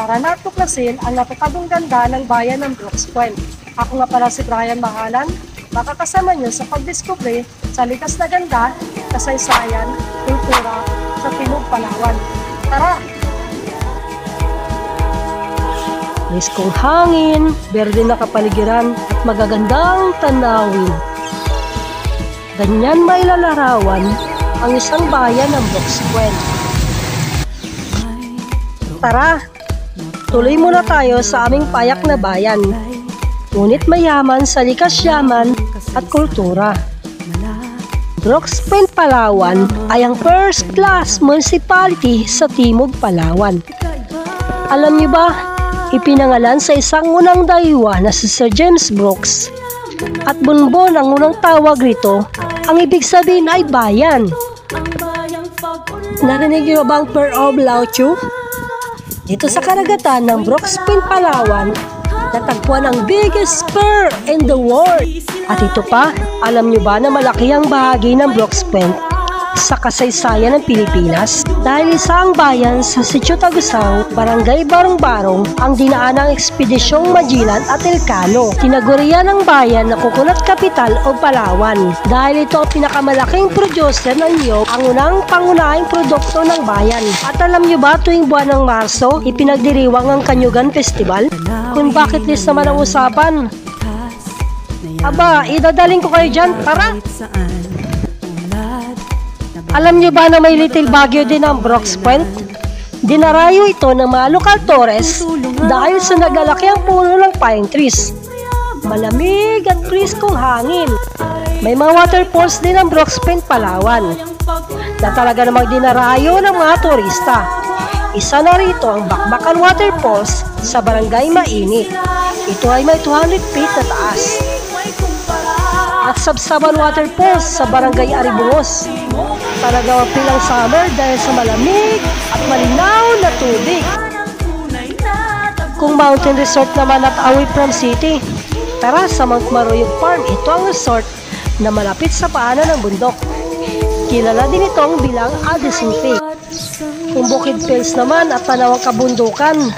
para natuklasin ang napakabong ganda ng bayan ng Brooks Point. Ako nga pala si Brian Mahalan, makakasama niyo sa pagdiskubre sa likas na ganda, kasaysayan, kultura sa Timog Palawan. Tara! Liskong hangin, berde na kapaligiran at magagandang tanawin. Ganyan may lalarawan ang isang bayan ng Brooks Point. Tara, tuloy muna tayo sa aming payak na bayan. Ngunit mayaman sa likas yaman at kultura. Brooks Point, Palawan ay ang first class municipality sa Timog Palawan. Alam niyo ba, ipinangalan sa isang unang daywa na si Sir James Brooks. At Bunbon ang unang tawag rito, ang ibig sabihin ay bayan. Narinig niyo ba ang Pearl of Lauchu? Dito sa karagatan ng Brooks Point, Palawan, natagpuan ang biggest spur in the world. At ito pa, alam niyo ba na malaki ang bahagi ng Brooks Point sa kasaysayan ng Pilipinas dahil isa ang bayan sa Sitio Tagusang, Barangay Barong-Barong ang dinaan ng Ekspedisyong Magellan at Elcano. Tinagurian ng bayan na Coconut Capital o Palawan dahil ito ang pinakamalaking producer ng niyog, ang unang pangunahing produkto ng bayan. At alam niyo ba, tuwing buwan ng Marso, ipinagdiriwang ang Kanyugan Festival? Kung bucket list naman ang usapan, aba, idadaling ko kayo dyan, tara! Alam niyo ba na may Little Baguio din ang Brooks Point? Dinarayo ito ng mga lokal tourists dahil sa nagalaki ang puno ng pine trees. Malamig at friskong hangin. May mga waterfalls din ang Brooks Point, Palawan na talaga namang dinarayo ng mga turista. Isa na rito ang Bakbakan Waterfalls sa Barangay Mainit. Ito ay may 200 feet na taas. At Sabsaban Waterfalls sa Barangay Aribungos. Talaga mapilang summer dahil sa malamig at malinaw na tubig. Kung mountain resort naman at away from city, tara sa Mount Maroyog Farm. Ito ang resort na malapit sa paanan ng bundok. Kilala din itong bilang Addison Peak. Kung Bukid Hills naman at Panawang Kabundukan,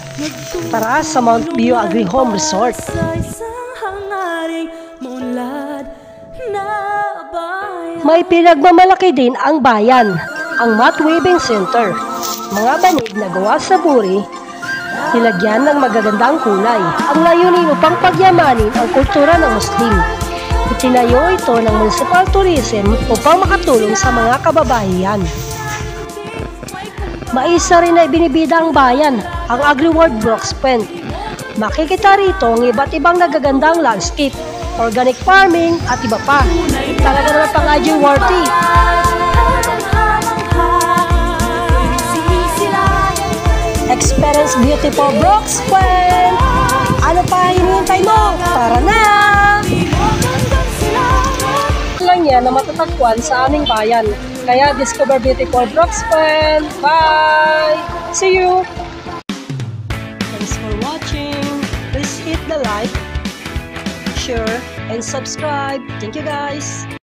tara sa Mount View Agri Home Resort. May pinagmamalaki din ang bayan, ang Mat Weaving Center. Mga banig na gawa sa buri, nilagyan ng magagandang kulay. Ang layunin upang pagyamanin ang kultura ng Muslim. Itinayo ito ng municipal tourism upang makatulong sa mga kababayan. Maisa rin na ibinibida ang bayan, ang AgriWorld Brooks Point. Makikita rito ang iba't ibang nagagandang landscape, organic farming at iba pa. Talaga naman pang IG-worthy. Experience beautiful Brooks Point. Ano pa hinihintay mo? Tara na! Lang yan na matatagpuan sa aming bayan. Kaya discover beautiful Brooks Point. Bye! See you! Thanks for watching. Please hit the like, share, and subscribe. Thank you guys.